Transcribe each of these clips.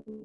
सारे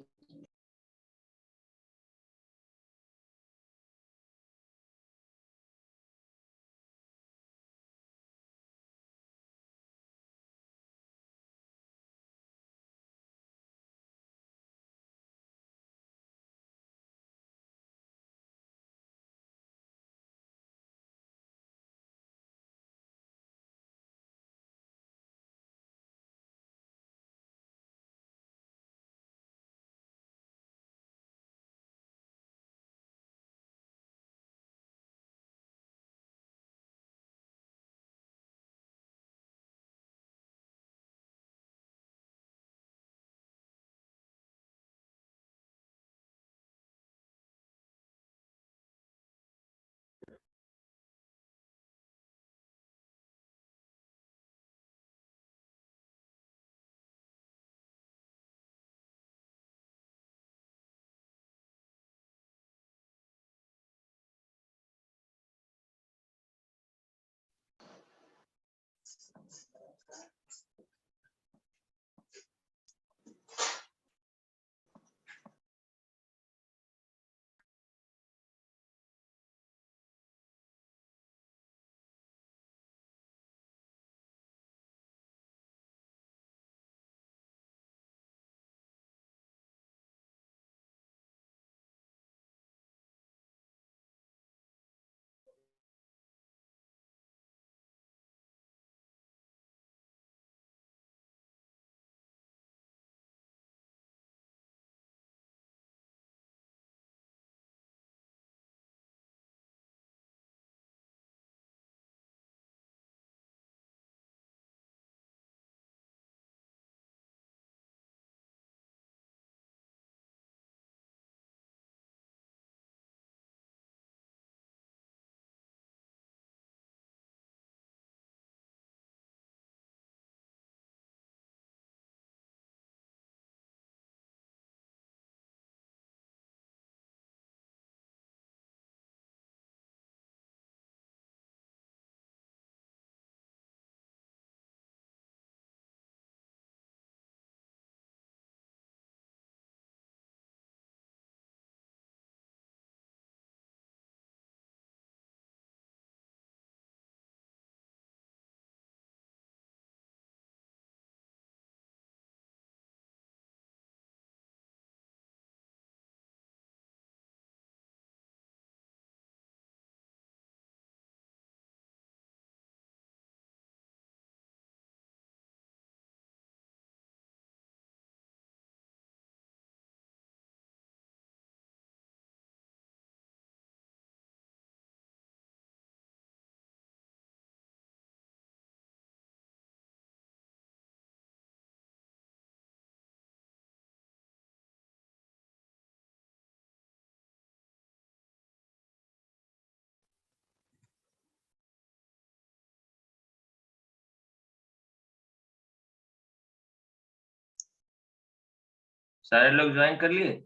लोग ज्वाइन कर लिए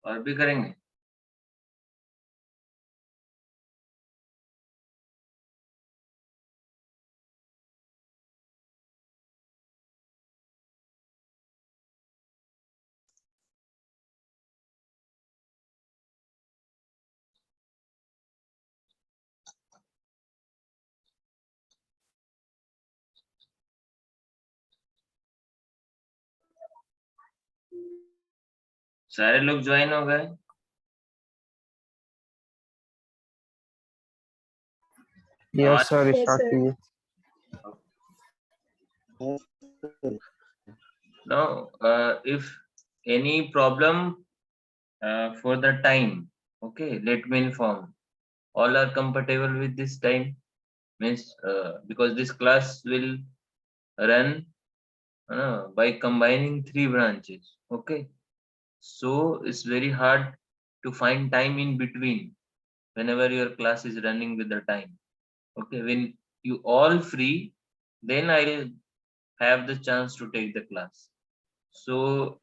और भी करेंगे? सारे लोग ज्वाइन हो गए? यस सर, स्टार्ट कीजिए। Now, if any problem for the time, okay, let me inform. All are compatible with this time, means because this class will run by combining 3 branches, okay. So it's very hard to find time in between whenever your class is running with the time, okay. When you all free, then I'll have the chance to take the class. So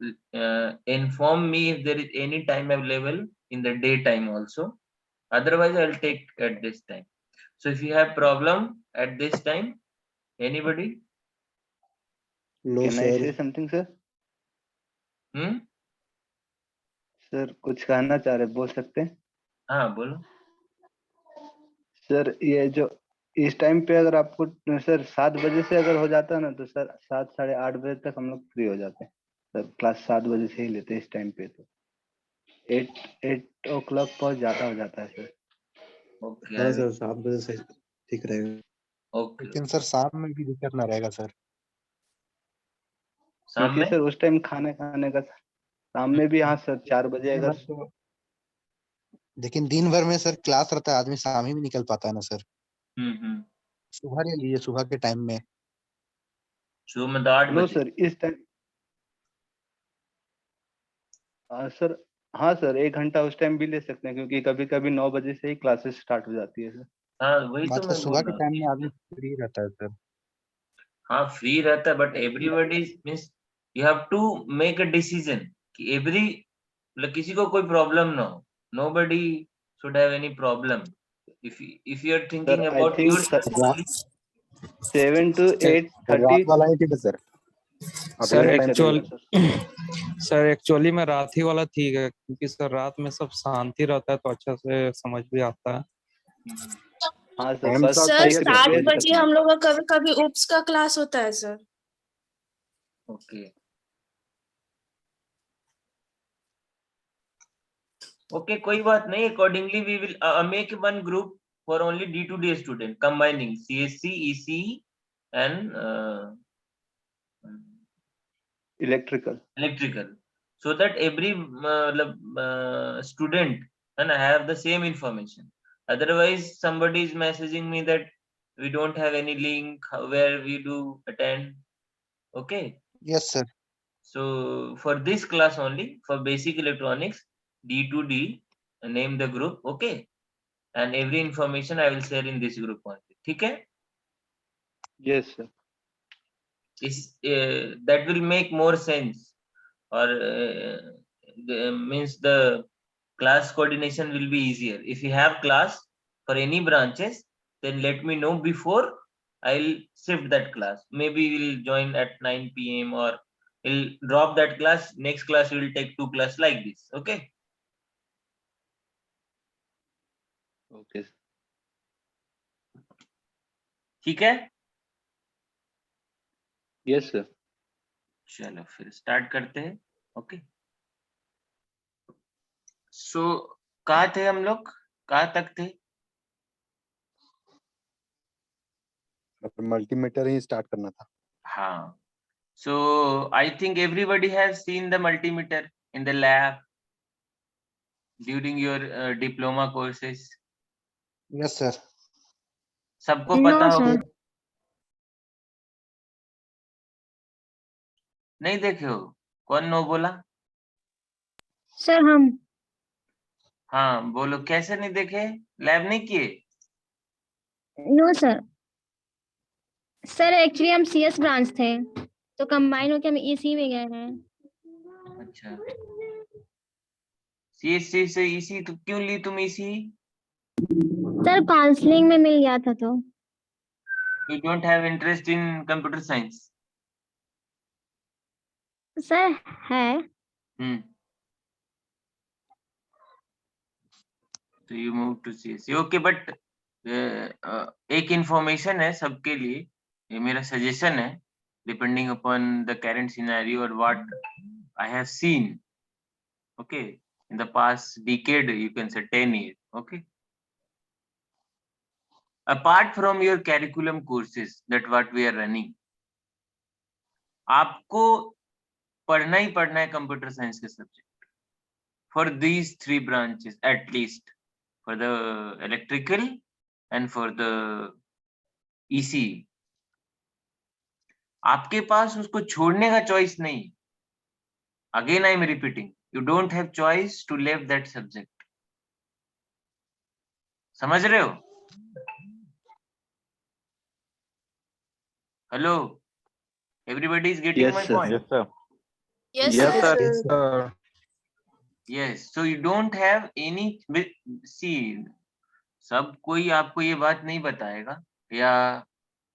inform me if there is any time available in the daytime also. Otherwise, I'll take at this time. So if you have problem at this time, anybody? No, Can I sir. say something, sir? Sir कुछ कहना चाह रहे, बोल सकते हैं? हाँ बोलो। Sir ये जो इस टाइम पे अगर आपको सर 7 बजे से अगर हो जाता ना तो सर 7 साढ़े 8 बजे तक हम लोग फ्री हो जाते हैं सर। क्लास 7 बजे से ही लेते हैं इस टाइम पे, तो 8 ओ क्लॉक हो जाता है सर। ओके हाँ सर 7 बजे से ठीक रहेगा, ओके। लेकिन सर शाम में भी दिक्कत ना रहेगा सर। शाम क्योंकि में सर उस टाइम खाने खाने का शाम में भी, हाँ सर 4 बजे दिन अगर भर तो, लेकिन दिन भर में सर क्लास रहता है, आदमी शाम ही में निकल पाता है ना सर। सुबह ले लीजिए, सुबह के टाइम में। सुबह में तो 8 नो बजे सर इस टाइम सर, हाँ सर 1 घंटा उस टाइम भी ले सकते हैं, क्योंकि कभी कभी 9 बजे से ही क्लासेस स्टार्ट हो जाती है सर। हाँ वही तो मतलब मैं सुबह बोल के रहा टाइम में हूँ। आदमी फ्री रहता है सर। हाँ फ्री रहता है, but everybody means you have to make a decision कि एवरी, मतलब किसी को कोई प्रॉब्लम ना हो, nobody should have any problem. If you are thinking sir I about think yourself only. 7 to sir 8:30 रात वाला ही ठीक है सर। सर टाइम एक्चुअल रहेगा सर। सर एक्चुअली में रात ही वाला ठीक है, क्योंकि सर रात में सब शांति रहता है तो अच्छा से समझ भी आता है। हाँ सर, टाइम बस तो सर ठीक है एक 7 सर। बजे हम लोग का कभी कभी उप्स का क्लास होता है सर। ओके ओके, कोई बात नहीं। Accordingly we will make one group for only D2D student, combining CSC, EC and electrical. electrical, so that every student and have the same information. Otherwise somebody is messaging me that we don't have any link where we do attend. Okay, yes sir. so for this class only, for basic electronics D2D, name the group. Okay, and every information I will share in this group only. ठीक है? Yes sir. is that will make more sense, or means the class coordination will be easier. If you have class for any branches, then let me know before. I'll shift that class. Maybe we'll join at 9 p.m. or we'll drop that class. Next class we will take 2 class like this. Okay. Okay ठीक है? Yes sir. चलो फिर start करते हैं। Okay, सो कहाँ थे हम लोग, कहाँ तक थे? मल्टीमीटर ही स्टार्ट करना था। हाँ, so I think everybody has seen the multimeter in the lab during your diploma courses. Yes sir. सबको पता No, होगा। sir. नहीं देखे हो? कौन नो बोला? सर हम हाँ बोलो, कैसे नहीं देखे? लैब नहीं किए? No sir. सर एक्चुअली हम CS ब्रांच थे तो कंबाइन होकर हम EC में गए हैं। अच्छा, CSC से EC तो क्यों ली तुम EC? सर काउंसलिंग में मिल गया था तो। You don't have interest in computer science? Sir है। तो you move to CSC. Okay, but एक इंफॉर्मेशन है सबके लिए, ये मेरा सजेशन है, depending upon the current scenario और what I have seen. Okay, in the past decade, you can say 10 years. Okay, apart from your curriculum courses that what we are running, आपको पढ़ना ही पढ़ना है कंप्यूटर साइंस के subject for these 3 branches at least, for the electrical and for the EC. आपके पास उसको छोड़ने का choice नहीं। Again I am repeating, you don't have choice to leave that subject. समझ रहे हो? Hello, everybody is getting Yes, my sir. point? Yes sir. Yes, Yes, sir. Sir Yes, so you don't have any, see, सब कोई आपको ये बात नहीं बताएगा या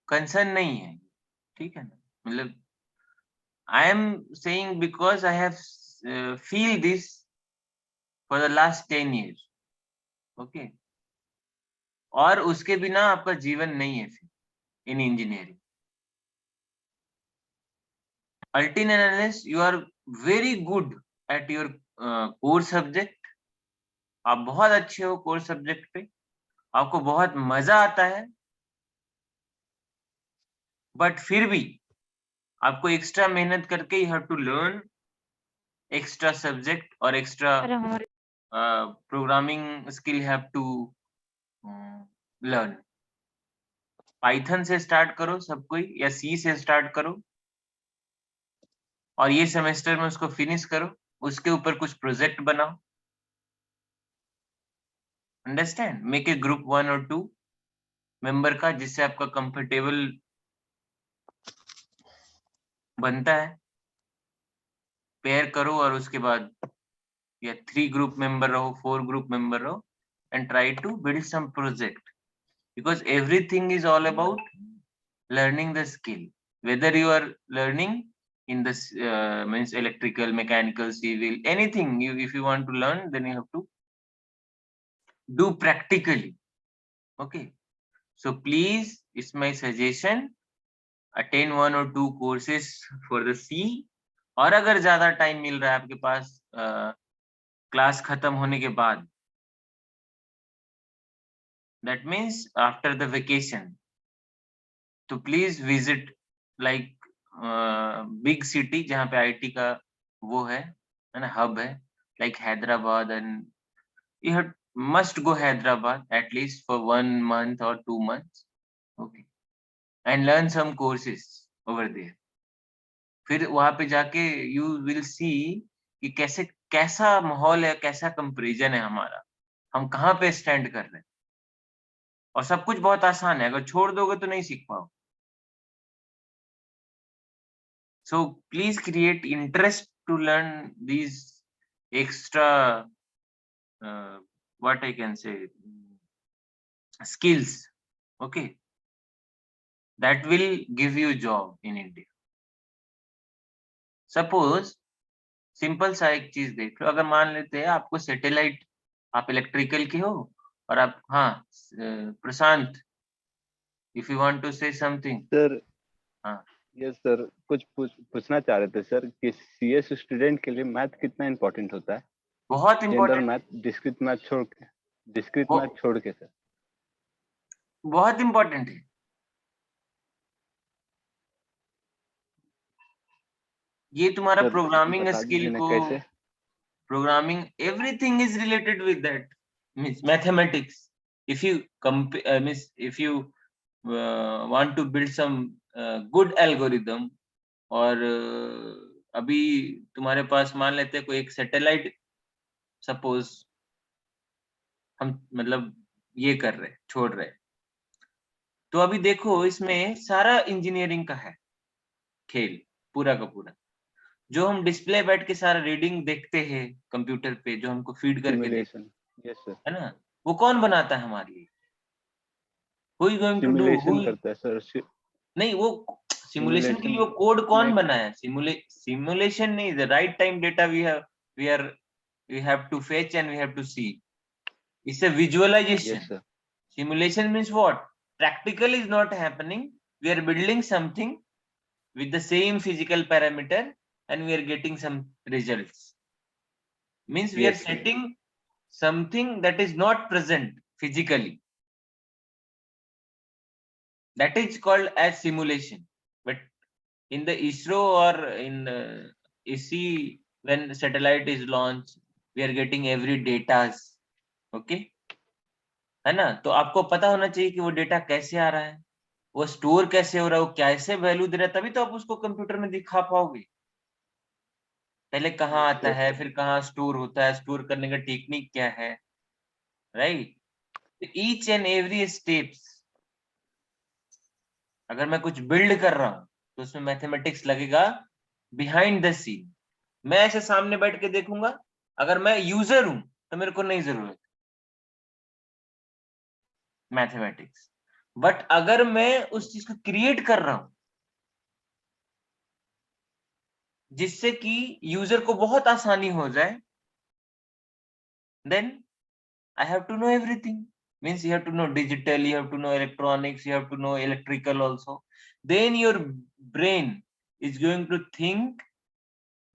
कंसर्न नहीं है, ठीक है ना? मतलब I am saying because I have feel this for the last 10 years. Okay. और उसके बिना आपका जीवन नहीं है फिर इन engineering. Until and unless you are very good at your core subject, आप बहुत अच्छे हो कोर सब्जेक्ट पे, आपको बहुत मजा आता है, बट फिर भी आपको एक्स्ट्रा मेहनत करके you have to learn extra subject और extra programming skill you have to learn. Python से स्टार्ट करो सब कोई, या सी से स्टार्ट करो, और ये सेमेस्टर में उसको फिनिश करो, उसके ऊपर कुछ प्रोजेक्ट बनाओ. अंडरस्टैंड? मेक ए ग्रुप 1 और 2 मेंबर का, जिससे आपका कंफर्टेबल बनता है. पेयर करो और उसके बाद या 3 ग्रुप मेंबर रहो, 4 ग्रुप मेंबर रहो, and try to build some project, because everything is all about learning the skill. Whether you are learning in this means electrical, mechanical, civil, anything, if you want to learn, then you have to do practically. Okay, so please, it's my suggestion, attend 1 or 2 courses for the C. और अगर ज्यादा time मिल रहा है आपके पास class खत्म होने के बाद, that means after the vacation, तो please visit like big city जहाँ पे IT का वो है ना, हब है, like Hyderabad, and you have must go Hyderabad at least for 1 month or 2 months. Okay, and learn some courses over there. फिर वहां पे जाके you will see कि कैसा माहौल है, कैसा कंपैरिजन है हमारा, हम कहाँ पे स्टैंड कर रहे हैं. और सब कुछ बहुत आसान है, अगर छोड़ दोगे तो नहीं सीख पाओ. So please create interest to learn these extra what I can say skills. Okay, that will give you job in India. Suppose simple सा एक चीज देख लो, अगर मान लेते हैं आपको सैटेलाइट, आप इलेक्ट्रिकल के हो, और आप, हाँ Prashant, if you want to say something. Sir. हाँ. यस सर, कुछ पूछना चाह रहे थे सर कि सीएस स्टूडेंट के लिए मैथ कितना इम्पोर्टेंट होता है? बहुत general important, math, discrete math छोड़ के सर. बहुत इम्पोर्टेंट है. ये तुम्हारा सर प्रोग्रामिंग बता स्किल दीजिए ना को, कैसे. programming, everything is related with that, means mathematics. If you compare, means if you want to build some good algorithm, और अभी तुम्हारे पास मान लेते हैं कोई एक सैटेलाइट, सपोज हम मतलब ये कर रहे, छोड़ रहे, तो अभी देखो इसमें सारा इंजीनियरिंग का है खेल, पूरा का पूरा. जो हम डिस्प्ले बैठ के सारा रीडिंग देखते हैं कंप्यूटर पे, जो हमको फीड करके देखते सिमुलेशन. Yes sir. है ना, वो कौन बनाता है हमारे लिए? Who is going to do? Simulation करता है सर. नहीं, वो सिमुलेशन के लिए वो कोड कौन बनाया? सिमुलेशन नहीं, the right time data we have to fetch and we have to see. It's a visualization. Yes sir. Simulation means what? Practical is not happening. We are building something with the same physical parameter and we are getting some results. Means we are setting something that is not present physically. That is called as simulation. But in the ISRO or in ISI, when satellite is launched, we are getting every data. Okay, है ना? तो आपको पता होना चाहिए कि वो data कैसे आ रहा है, वो स्टोर कैसे हो रहा है, वो कैसे वैल्यू दे रहा है, तभी तो आप उसको कंप्यूटर में दिखा पाओगे. पहले कहाँ आता है, फिर कहाँ स्टोर होता है, स्टोर करने का टेक्निक क्या है, right? Each and every steps. अगर मैं कुछ बिल्ड कर रहा हूं तो उसमें मैथमेटिक्स लगेगा बिहाइंड द सीन. मैं ऐसे सामने बैठ के देखूंगा, अगर मैं यूजर हूं तो मेरे को नहीं जरूरत मैथमेटिक्स. बट अगर मैं उस चीज को क्रिएट कर रहा हूं, जिससे कि यूजर को बहुत आसानी हो जाए, then I have to know everything. Means you have to know digital, you have to know electronics, you have to know electrical also. Then your brain is going to think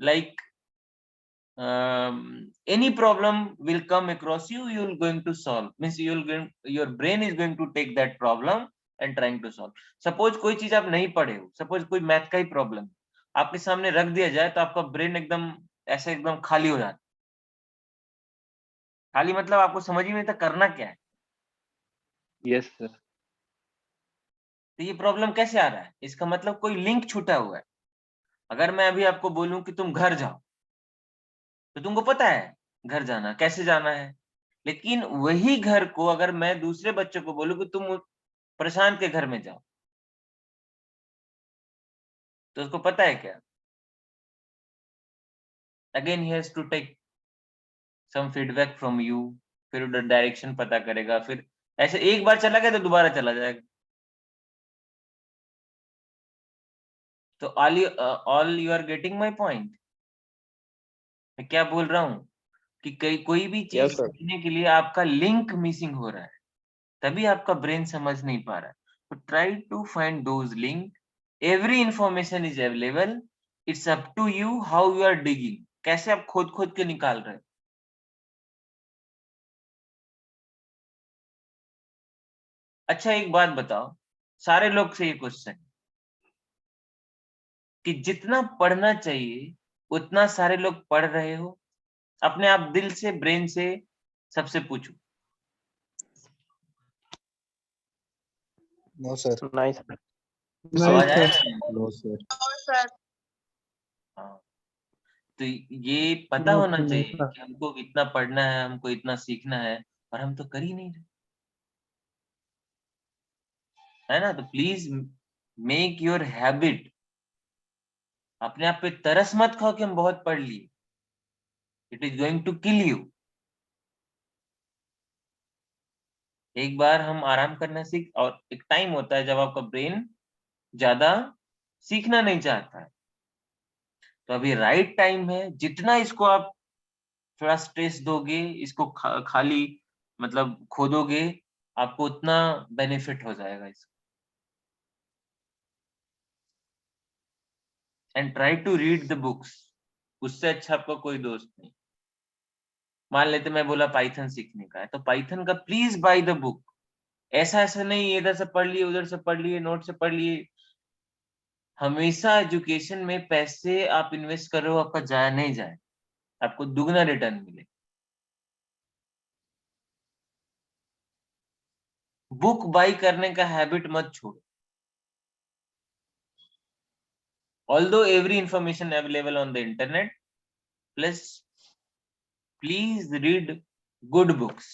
like any problem will come across you, you will going to solve. Means your brain is going to take that problem and trying to solve. Suppose कोई चीज आप नहीं पढ़े हो, suppose कोई math का ही problem आपके सामने रख दिया जाए, तो आपका ब्रेन एकदम ऐसे एकदम खाली हो जाता। खाली मतलब आपको समझ ही नहीं आता करना क्या है। Yes sir. तो ये प्रॉब्लम कैसे आ रहा है? इसका मतलब कोई लिंक छूटा हुआ है। अगर मैं अभी आपको बोलूं कि तुम घर जाओ, तो तुमको पता है घर जाना कैसे जाना है, लेकिन वही घर को अगर मैं दूसरे बच्चों को बोलूं कि तुम प्रशांत के घर में जाओ, तो उसको पता है क्या? अगेन ही has to take some feedback from you, फिर उधर डायरेक्शन पता करेगा, फिर ऐसे एक बार चला गया तो दोबारा चला जाएगा। तो all you are getting my point? मैं क्या बोल रहा हूँ कि कोई भी चीज Yes, sir. सीखने के लिए आपका लिंक मिसिंग हो रहा है, तभी आपका ब्रेन समझ नहीं पा रहा है। तो try to find those link. Every information is available, it's up to you how you are digging. कैसे आप खोद खोद के निकाल रहे हो। अच्छा एक बात बताओ, सारे लोग से ये क्वेश्चन कि जितना पढ़ना चाहिए उतना सारे लोग पढ़ रहे हो? अपने आप दिल से, ब्रेन से सबसे पूछो। No sir. Nice. आवाज आया ना? No sir. हाँ, तो ये पता होना चाहिए कि हमको इतना पढ़ना है, हमको इतना सीखना है, और हम तो कर ही नहीं रहे, है ना? तो प्लीज मेक योर हैबिट। अपने आप पे तरस मत खाओ कि हम बहुत पढ़ लिए, it is going to kill you. एक बार हम आराम करना सीख, और एक टाइम होता है जब आपका ब्रेन ज्यादा सीखना नहीं चाहता है, तो अभी राइट टाइम है। जितना इसको आप थोड़ा स्ट्रेस दोगे, इसको खाली मतलब खोदोगे, आपको उतना बेनिफिट हो जाएगा इसका। And try to read the books, उससे अच्छा आपका कोई दोस्त नहीं। मान लेते मैं बोला पाइथन सीखने का है, तो पाइथन का प्लीज बाय द बुक। ऐसा ऐसा नहीं इधर से पढ़ लिए, उधर से पढ़ लिए, नोट से पढ़ लिए। हमेशा एजुकेशन में पैसे आप इन्वेस्ट कर रहे हो, आपका जाया नहीं जाए, आपको दुगना रिटर्न मिले। बुक बाय करने का हैबिट मत छोड़ो। Although every information available on the internet, plus please read good books.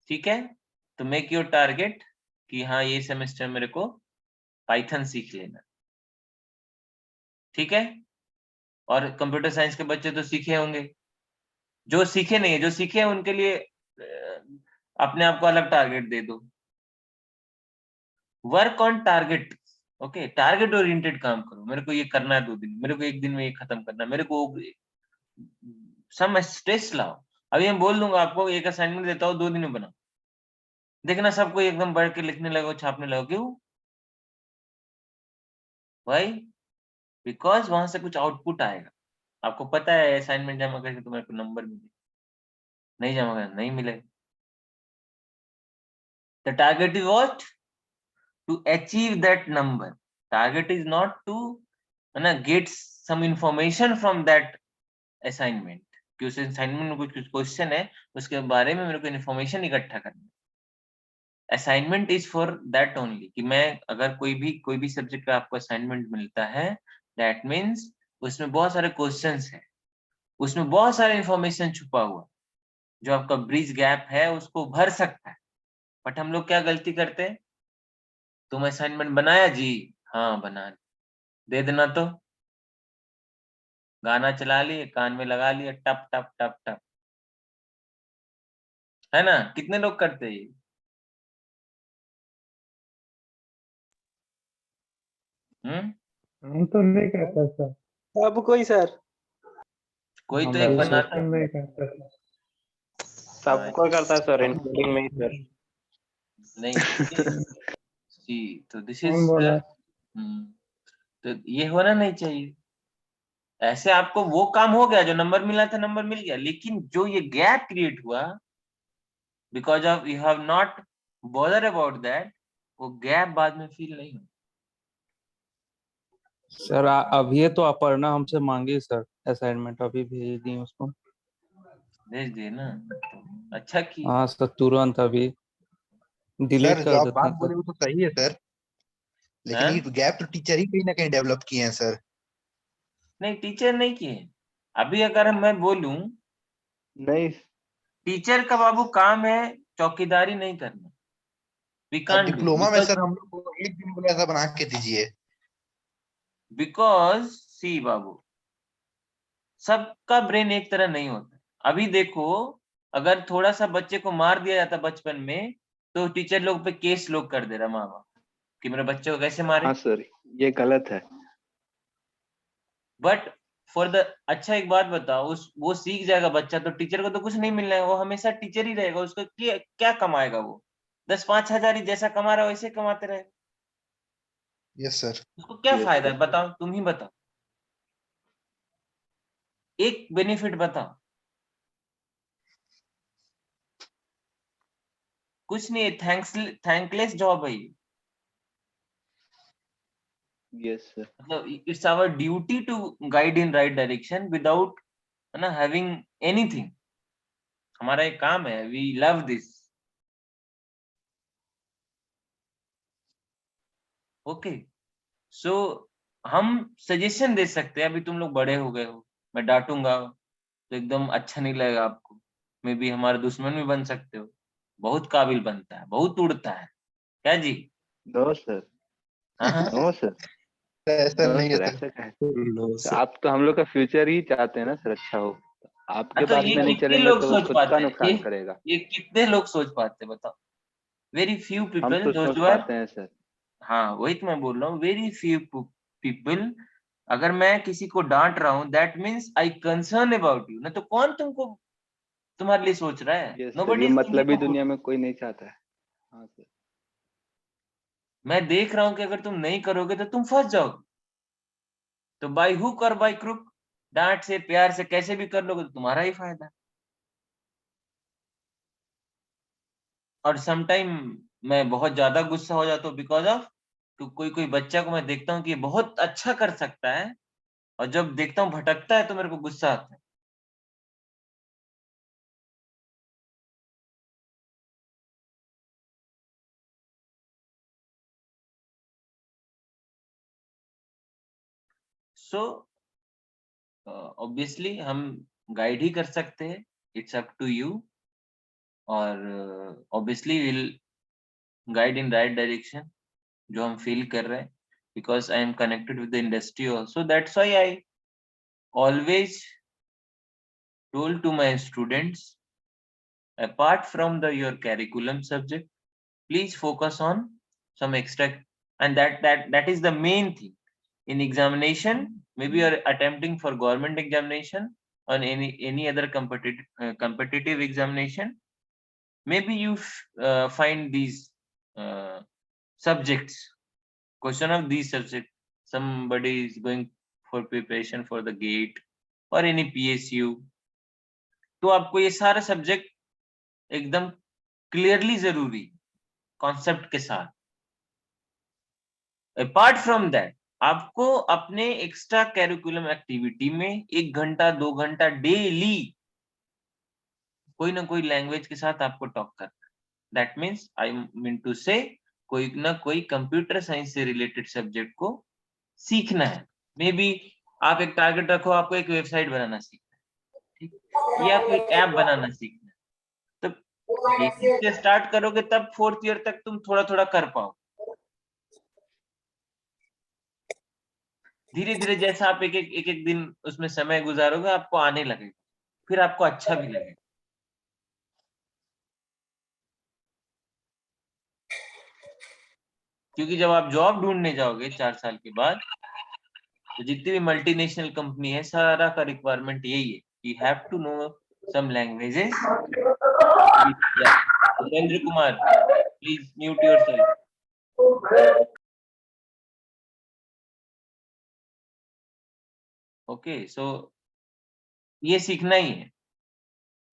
ठीक है? तो मेक योर टारगेट कि हाँ ये सेमेस्टर मेरे को पाइथन सीख लेना। ठीक है? और कंप्यूटर साइंस के बच्चे तो सीखे होंगे, जो सीखे नहीं है, जो सीखे हैं उनके लिए अपने आप को अलग टारगेट दे दो। Work on target. Okay, target oriented काम करो। मेरे को ये करना है 2 दिन, मेरे को 1 दिन में ये खत्म करना है, मेरे को सम स्ट्रेस लाओ। अभी मैं बोल दूंगा आपको, एक असाइनमेंट देता हूँ 2 दिन में बनाओ, देखना सबको एकदम बढ़ के लिखने लगो, छापने लगो। क्यों? भाई बिकॉज वहां से कुछ आउटपुट आएगा। आपको पता है असाइनमेंट जमा करके तो मेरे को नंबर मिले, नहीं जमा करना नहीं मिलेगा। The target is what? To achieve that number. Target is not to get some information from that assignment, कि उस असाइनमेंट में कुछ क्वेश्चन है, उसके बारे में मेरे को इन्फॉर्मेशन इकट्ठा करना है। Assignment is for that only, कि मैं अगर कोई भी सब्जेक्ट का आपको असाइनमेंट मिलता है, दैट मीन्स उसमें बहुत सारे क्वेश्चंस है, उसमें बहुत सारे इन्फॉर्मेशन छुपा हुआ, जो आपका ब्रिज गैप है उसको भर सकता है। बट हम लोग क्या गलती करते हैं? तुम असाइनमेंट बनाया जी? हाँ बना, दे देना तो। गाना चला लिए, कान में लगा लिया, टप टप टप टप, है ना? कितने लोग करते हैं? हम तो नहीं करता सर। सब कोई सर, कोई तो हम एक भी बनाता है। नहीं करता सर। सब कोई करता है सर, इंक्लूडिंग मी सर। नहीं सी, तो दिस इज कौन बोला? तो ये होना नहीं चाहिए। ऐसे आपको वो काम हो गया, जो नंबर मिला था नंबर मिल गया, लेकिन जो ये गैप क्रिएट हुआ because of you have not bother about that, वो गैप बाद में फील नहीं हो। सर अभी तो अपर्णा हमसे मांगी सर असाइनमेंट, अभी भेज दी उसको। भेज दिए ना, अच्छा की। हाँ सर, तुरंत अभी डिलीट सर जो कर आप देते बात हैं बोले सर। वो तो सही है सर, लेकिन हाँ? ये गैप तो टीचर ही कहीं ना कहीं डेवलप किए हैं सर। नहीं, टीचर नहीं किए। अभी अगर मैं बोलूं, नहीं टीचर का बाबू काम है चौकीदारी नहीं करना। वी अब कांट डू डिप्लोमा में बिकॉज सर हम लोग को एक दिन बोले ऐसा बना के दीजिए। सी बाबू, सबका ब्रेन एक तरह नहीं होता। अभी देखो, अगर थोड़ा सा बच्चे को मार दिया जाता बचपन में, तो टीचर लोग पे केस लोग कर दे रहा माँ बाप कि मेरे बच्चे को कैसे मारे। हाँ सर, ये गलत है। बट फॉर द अच्छा, एक बात बताओ, उस वो सीख जाएगा बच्चा, तो टीचर को तो कुछ नहीं मिलना है, वो हमेशा टीचर ही रहेगा। उसको क्या कमाएगा वो? 10-5 हजार ही जैसा कमा रहा है वैसे कमाते रहे। Yes sir. उसको क्या यस फायदा सर। है बताओ, तुम ही बताओ, एक बेनिफिट बताओ। कुछ नहीं है, थैंकलेस जॉब है ये। Yes sir. मतलब it's our duty to guide in right direction without है ना हैविंग एनीथिंग। हमारा एक काम है, we love this. Okay, so हम सजेशन दे सकते हैं। अभी तुम लोग बड़े हो गए हो, मैं डांटूंगा तो एकदम अच्छा नहीं लगेगा आपको, मे बी हमारे दुश्मन भी बन सकते हो। बहुत काबिल बनता है, बहुत उड़ता है, क्या जी? नो सर, हाँ हाँ। नो सर, ऐसा नो नहीं है सर, सर। ऐसा कहे। लो तो सर। आप तो हम लोग का फ्यूचर ही चाहते हैं ना सर, अच्छा हो। आपके तो बात ये में नहीं कितने चलेंगे लोग तो वो सोच खुद का पाते हैं, नुकसान करेगा। ये कितने लोग सोच पाते हैं बताओ? वेरी फ्यू हम पीपल तो जो सोच जो है। पाते हैं सर। हाँ, वही तो मैं बोल रहा हूँ, वेरी फ्यू पीपल। अगर मैं किसी को डांट रहा हूँ, that means I concern about you, ना तो कौन तुमको तुम्हारे लिए सोच रहा है? यस सर, नोबडी ये इज मतलबी थिंकिंग दुनिया अबाउट। में कोई नहीं चाहता है। हाँ सर। मैं देख रहा हूँ कि अगर तुम नहीं करोगे तो तुम फंस जाओगे। तो बाय हुक और बाय क्रुक, डांट से प्यार से कैसे भी कर लोगे तो तुम्हारा ही फायदा है। और समटाइम मैं बहुत ज्यादा गुस्सा हो जाता हूँ बिकॉज ऑफ, तो कोई कोई बच्चा को मैं देखता हूँ कि ये बहुत अच्छा कर सकता है, और जब देखता हूँ भटकता है तो मेरे को गुस्सा आता है। सो ऑब्वियसली हम गाइड ही कर सकते हैं, इट्स अप टू यू। और obviously will guide in right direction जो हम फील कर रहे हैं, because I am connected with the industry also, that's why I always told to my students, apart from the your curriculum subject, please focus on some extra, and that is the main thing. In examination, maybe you're attempting for government examination or any other competitive examination, maybe you find these uh, subjects, question of these subjects. Somebody is going for preparation for the gate or any PSU, तो आपको ये सारे subject एकदम clearly जरूरी, concept के साथ। Apart from that, आपको अपने एक्स्ट्रा कैरिकुलम एक्टिविटी में 1 घंटा 2 घंटा डेली कोई ना कोई लैंग्वेज के साथ आपको टॉक करना। That means I mean to say, कोई ना कोई कंप्यूटर साइंस से रिलेटेड सब्जेक्ट को सीखना है। मे बी आप एक टारगेट रखो, आपको एक वेबसाइट बनाना सीखना है, ठीक, या कोई ऐप बनाना सीखना है, तो बेसिक से स्टार्ट करोगे तब 4th ईयर तक तुम थोड़ा थोड़ा कर पाओ। धीरे धीरे जैसा आप एक एक दिन उसमें समय गुजारोगे, आपको आने लगेगा, फिर आपको अच्छा भी लगेगा। क्योंकि जब आप जॉब ढूंढने जाओगे 4 साल के बाद, तो जितनी भी मल्टीनेशनल कंपनी है सारा का रिक्वायरमेंट यही है, you have to know some languages. Upendra Kumar, please mute yourself. Okay, so ये सीखना ही है।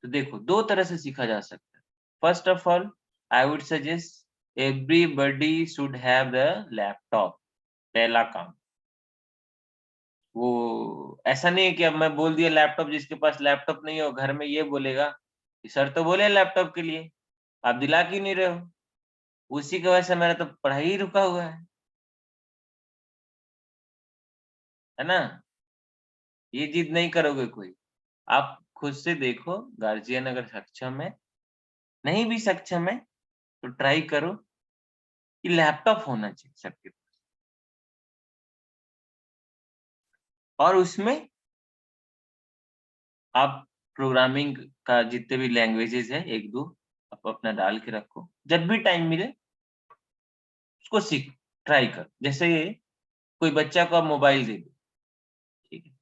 तो देखो, दो तरह से सीखा जा सकता है। First of all, I would suggest everybody should have the laptop. पहला काम, वो ऐसा नहीं है कि अब मैं बोल दिया लैपटॉप, जिसके पास लैपटॉप नहीं हो घर में ये बोलेगा कि सर तो बोले लैपटॉप के लिए, आप दिला क्यों नहीं रहे हो? उसी की वजह से मेरा तो पढ़ाई ही रुका हुआ है ना? ये जिद नहीं करोगे कोई। आप खुद से देखो, गार्जियन अगर सक्षम है, नहीं भी सक्षम है तो ट्राई करो कि लैपटॉप होना चाहिए सबके पास। और उसमें आप प्रोग्रामिंग का जितने भी लैंग्वेजेस है, एक दो आप अपना डाल के रखो, जब भी टाइम मिले उसको सीख, ट्राई कर। जैसे कोई बच्चा को आप मोबाइल दे दो, ठीक है,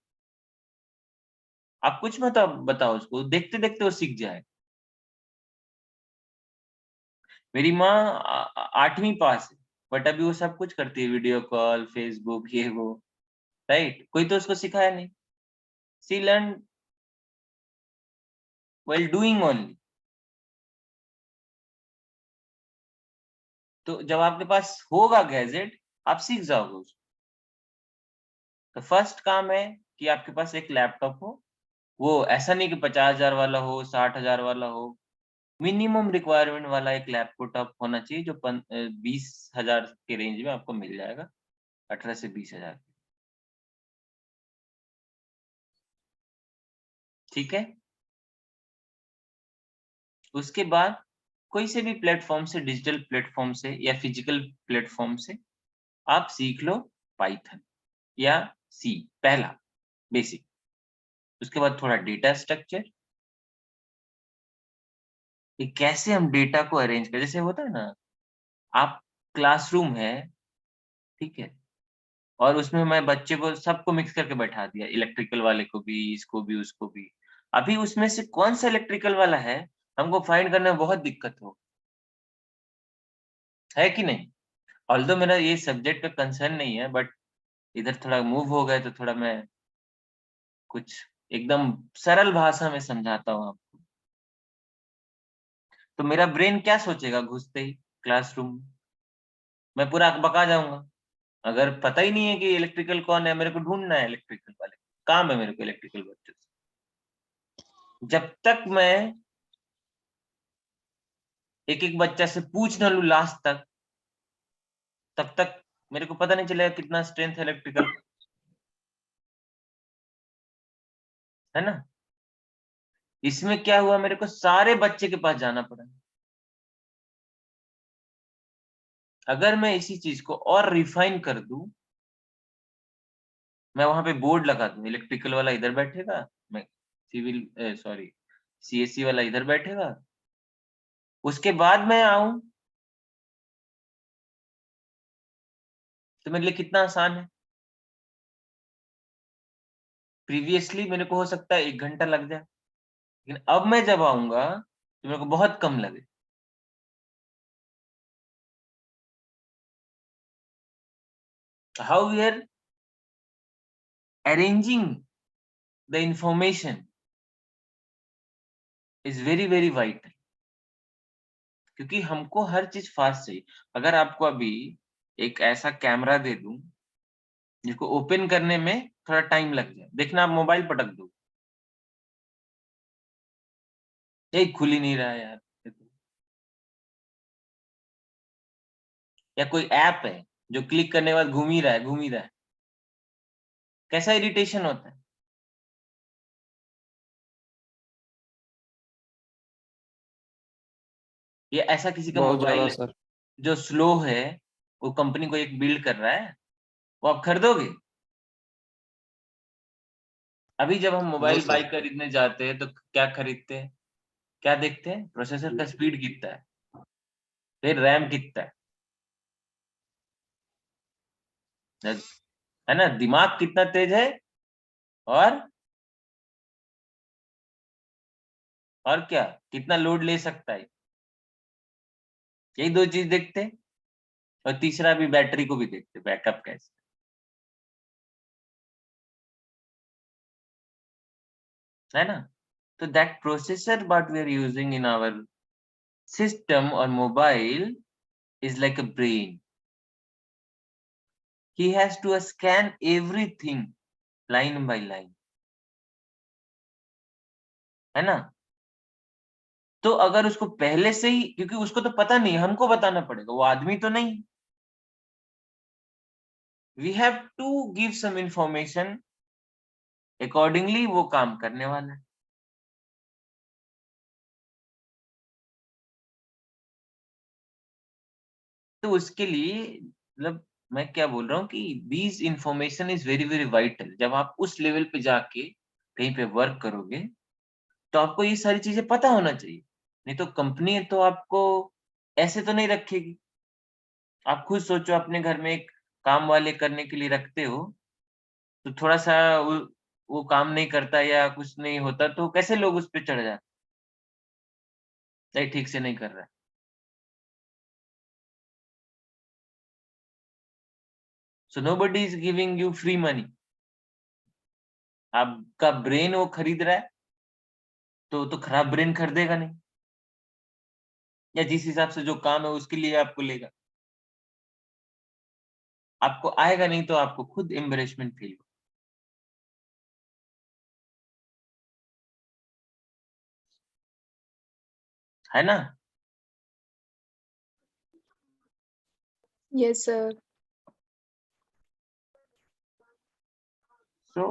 आप कुछ मत बताओ उसको, देखते देखते वो सीख जाए। मेरी माँ 8वीं पास है, बट अभी वो सब कुछ करती है, वीडियो कॉल, फेसबुक, ये वो, राइट? कोई तो उसको सिखाया नहीं, सी लर्न while doing only। तो जब आपके पास होगा गैजेट, आप सीख जाओगे उसको। तो फर्स्ट काम है कि आपके पास एक लैपटॉप हो। वो ऐसा नहीं कि 50,000 वाला हो, 60,000 वाला हो, मिनिमम रिक्वायरमेंट वाला एक लैपटॉप होना चाहिए जो 20,000 के रेंज में आपको मिल जाएगा, 18 से 20,000। ठीक है। उसके बाद कोई से भी प्लेटफॉर्म से, डिजिटल प्लेटफॉर्म से या फिजिकल प्लेटफॉर्म से आप सीख लो पाइथन या सी, पहला बेसिक। उसके बाद थोड़ा डेटा स्ट्रक्चर, कि कैसे हम डेटा को अरेंज करें। जैसे होता है ना, आप क्लासरूम है, ठीक है, और उसमें मैं बच्चे को सबको मिक्स करके बैठा दिया, इलेक्ट्रिकल वाले को भी, इसको भी, उसको भी। अभी उसमें से कौन सा इलेक्ट्रिकल वाला है हमको फाइंड करने में बहुत दिक्कत हो, है कि नहीं? ऑल्दो मेरा ये सब्जेक्ट का कंसर्न नहीं है, बट इधर थोड़ा मूव हो गए तो थोड़ा मैं कुछ एकदम सरल भाषा में समझाता हूँ आपको। तो मेरा ब्रेन क्या सोचेगा घुसते ही क्लासरूम में? मैं पूरा बका जाऊंगा। अगर पता ही नहीं है कि इलेक्ट्रिकल कौन है, मेरे को ढूंढना है इलेक्ट्रिकल वाले, काम है मेरे को इलेक्ट्रिकल बच्चों से। जब तक मैं एक एक बच्चा से पूछ ना लूं लास्ट तक, तब तक मेरे को पता नहीं चलेगा कितना स्ट्रेंथ है इलेक्ट्रिकल, है ना? इसमें क्या हुआ, मेरे को सारे बच्चे के पास जाना पड़ा। अगर मैं इसी चीज को और रिफाइन कर दूं, मैं वहां पे बोर्ड लगा दूं, इलेक्ट्रिकल वाला इधर बैठेगा, मैं सिविल सॉरी सीएससी वाला इधर बैठेगा, उसके बाद मैं आऊं, तो मेरे लिए कितना आसान है। प्रीवियसली मेरे को हो सकता है 1 घंटा लग जाए, लेकिन अब मैं जब आऊंगा तो मेरे को बहुत कम लगे। How we are arranging the information is very very vital, क्योंकि हमको हर चीज फास्ट चाहिए। अगर आपको अभी एक ऐसा कैमरा दे दूं जिसको ओपन करने में थोड़ा टाइम लग जाए, देखना आप मोबाइल पटक दो, ये खुल ही नहीं रहा है यार। या कोई ऐप है जो क्लिक करने के बाद घूम ही रहा है, घूम ही रहा है, कैसा इरिटेशन होता है। ये ऐसा किसी का बहुत मोबाइल ज्यादा है सर। जो स्लो है, वो कंपनी को एक बिल्ड कर रहा है, वो आप खरीदोगे? अभी जब हम नो मोबाइल बाई सर। खरीदने जाते हैं तो क्या खरीदते हैं, क्या देखते हैं? प्रोसेसर का स्पीड कितना है, फिर रैम कितना है, है ना, दिमाग कितना तेज है और क्या, कितना लोड ले सकता है, यही दो चीज देखते हैं। और तीसरा भी बैटरी को भी देखते, बैकअप कैसे, है ना। तो that processor what we are using in our system or mobile is like a brain. He has to scan everything line by line, है ना। तो अगर उसको पहले से ही, क्योंकि उसको तो पता नहीं, हमको बताना पड़ेगा, वो आदमी तो नहीं, we have to give some information, accordingly वो काम करने वाला है। तो उसके लिए मतलब मैं क्या बोल रहा हूँ कि these information is very very vital। जब आप उस लेवल पे जाके कहीं पे वर्क करोगे तो आपको ये सारी चीजें पता होना चाहिए, नहीं तो कंपनी तो आपको ऐसे तो नहीं रखेगी। आप खुद सोचो, अपने घर में एक काम वाले करने के लिए रखते हो, तो थोड़ा सा वो काम नहीं करता या कुछ नहीं होता तो कैसे लोग उस पर चढ़ जाते, नहीं ठीक से नहीं कर रहा। So nobody is giving you free money. आपका ब्रेन वो खरीद रहा है तो खराब ब्रेन खरीदेगा नहीं, या जिस हिसाब से जो काम है उसके लिए आपको लेगा। आपको आएगा नहीं तो आपको खुद एम्बेरसमेंट फील हो, है ना। Yes, sir. So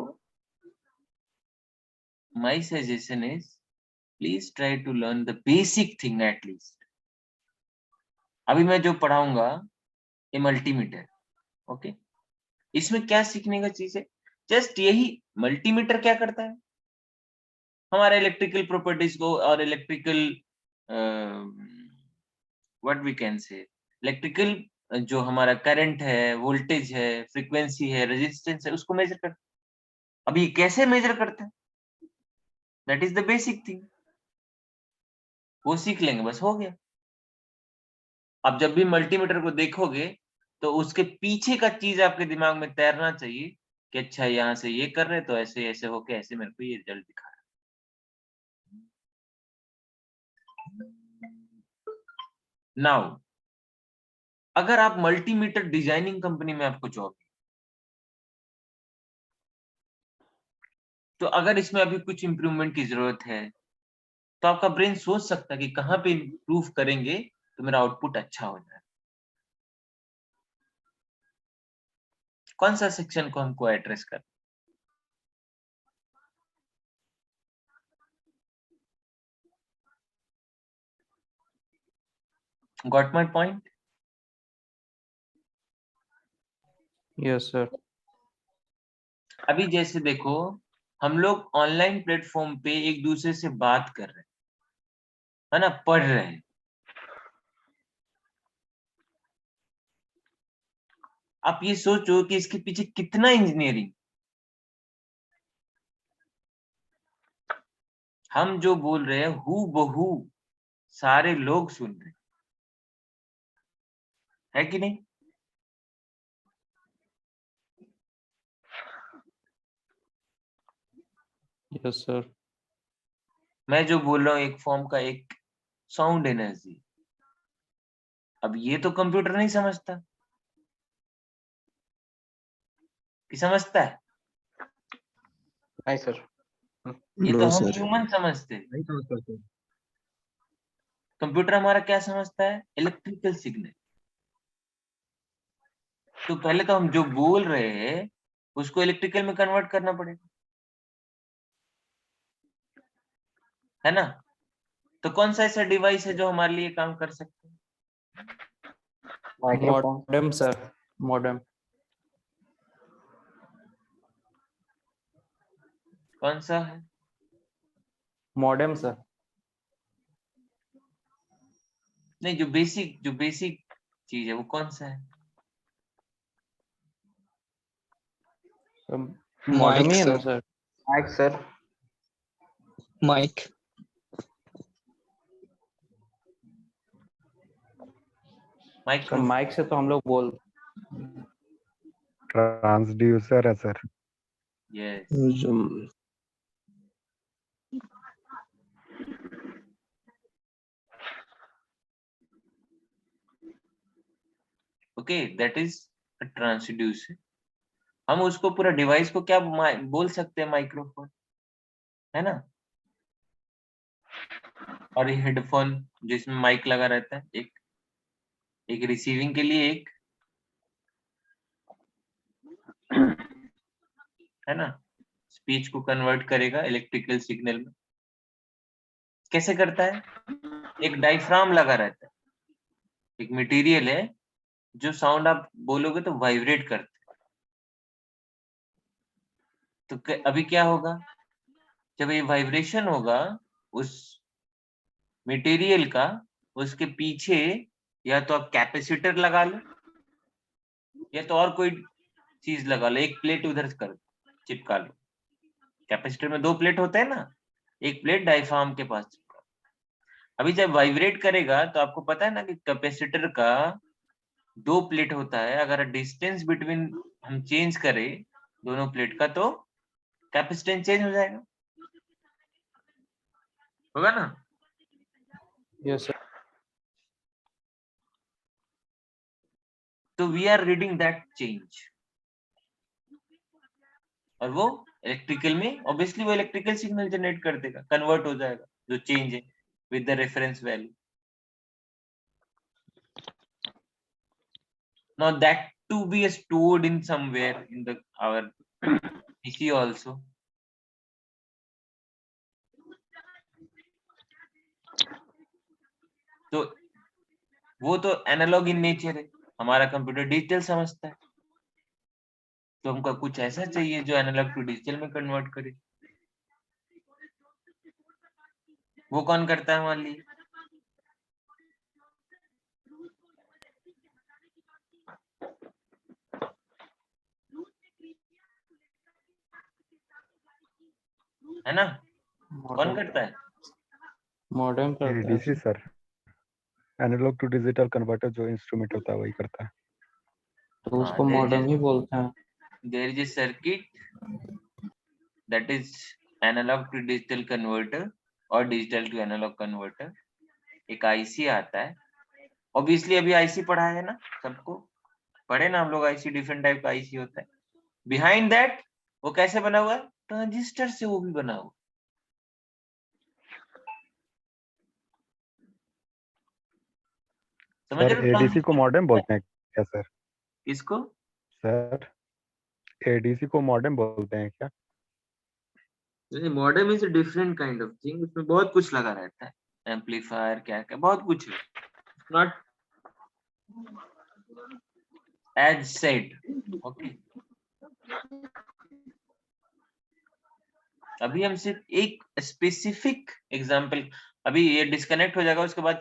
my suggestion is please try to learn the basic thing at least। अभी मैं जो पढ़ाऊंगा ये मल्टीमीटर, ओके। इसमें क्या सीखने का चीज है, जस्ट यही, मल्टीमीटर क्या करता है, हमारे इलेक्ट्रिकल प्रॉपर्टीज को और electrical what we can say, electrical जो हमारा करंट है, वोल्टेज है, फ्रीक्वेंसी है, रेजिस्टेंस है, उसको मेजर करता है। अभी कैसे मेजर करता है, that is the basic thing, वो सीख लेंगे बस हो गया। आप जब भी मल्टीमीटर को देखोगे तो उसके पीछे का चीज आपके दिमाग में तैरना चाहिए कि अच्छा यहाँ से ये कर रहे तो ऐसे ऐसे होके ऐसे मेरे को ये रिजल्ट दिखा रहा है। नाउ अगर आप मल्टीमीटर डिजाइनिंग कंपनी में आपको जॉब, तो अगर इसमें अभी कुछ इंप्रूवमेंट की जरूरत है तो आपका ब्रेन सोच सकता है कि कहाँ पे इंप्रूव करेंगे तो मेरा आउटपुट अच्छा हो जाए। कौन सा सेक्शन को हमको एड्रेस कर, got my point. Yes sir. अभी जैसे देखो, हम लोग ऑनलाइन प्लेटफॉर्म पे एक दूसरे से बात कर रहे हैं, है ना, पढ़ रहे हैं। आप ये सोचो कि इसके पीछे कितना इंजीनियरिंग, हम जो बोल रहे हैं हू बहू सारे लोग सुन रहे हैं, है कि नहीं। Yes sir. मैं जो बोल रहा हूँ एक फॉर्म का एक साउंड एनर्जी, अब ये तो कंप्यूटर नहीं समझता, कि समझता है, नहीं सर, ये तो हम ह्यूमन समझते हैं। नहीं समझता सर। कंप्यूटर हमारा क्या समझता है, इलेक्ट्रिकल सिग्नल। तो पहले तो हम जो बोल रहे हैं उसको इलेक्ट्रिकल में कन्वर्ट करना पड़ेगा, है ना। तो कौन सा ऐसा डिवाइस है जो हमारे लिए काम कर सकते हैं, माइक्रोफोन। Modem sir, modem. कौन सा है, मॉडेम सर। नहीं जो बेसिक चीज है वो कौन सा है, मॉडेम ही है ना sir. Sir? Mike sir. Mike. Micro mike से तो हम लोग बोल ट्रांसड्यूसर है sir. Yes okay that is a transducer. हम उसको पूरा डिवाइस को क्या बोल सकते हैं? माइक्रोफोन है ना। और ये हेडफोन जिसमें माइक लगा रहता है, एक रिसीविंग के लिए, एक है ना स्पीच को कन्वर्ट करेगा इलेक्ट्रिकल सिग्नल में। कैसे करता है? एक डायफ्राम लगा रहता है, एक मटेरियल है जो साउंड आप बोलोगे तो वाइब्रेट करता है। तो अभी क्या होगा? जब ये वाइब्रेशन होगा उस मटेरियल का, उसके पीछे या तो आप कैपेसिटर लगा लो या तो और कोई चीज लगा लो, एक प्लेट उधर कर चिपका लो। कैपेसिटर में 2 प्लेट होते हैं ना, एक प्लेट डायफ्राम के पास चिपका। अभी जब वाइब्रेट करेगा तो आपको पता है ना कि कैपेसिटर का 2 प्लेट होता है। अगर डिस्टेंस बिटवीन हम चेंज करें दोनों प्लेट का तो कैपेसिटेंस चेंज हो जाएगा, होगा ना। Yes sir. तो we are reading that change, और वो इलेक्ट्रिकल में ऑब्वियसली वो इलेक्ट्रिकल सिग्नल जनरेट कर देगा, कन्वर्ट हो जाएगा जो चेंज है with the reference value. Now that to be stored in somewhere in the our PC also. तो वो तो एनालॉग इन नेचर है, हमारा कंप्यूटर डिजिटल समझता है। तो हमको कुछ ऐसा चाहिए जो एनालॉग टू डिजिटल में कन्वर्ट करे। वो कौन करता है हमारे लिए? है ना, कौन करता है? मॉडेम करता है ADC sir, analog to digital converter जो इंस्ट्रूमेंट होता है वही करता है। तो उसको मॉडेम ही बोलते हैं। There is a circuit that is analog to digital converter और digital to analog converter। एक आईसी आता है, ऑब्वियसली अभी आईसी पढ़ा है ना, सबको पढ़े ना हम लोग आईसी, डिफरेंट टाइप का आईसी होता है। बिहाइंड दैट वो कैसे बना हुआ है? ट्रांजिस्टर से वो भी बना हुआ। समझ सर रहे हो? एडीसी को मॉडेम बोलते हैं क्या सर? इसको सर एडीसी को मॉडेम बोलते हैं क्या? Modem is a different kind of thing, उसमें बहुत कुछ लगा रहता है, एम्पलीफायर क्या क्या बहुत कुछ है, नॉट एज सेड। ओके, अभी हम सिर्फ एक स्पेसिफिक एग्जांपल, अभी ये डिस्कनेक्ट हो जाएगा उसके बाद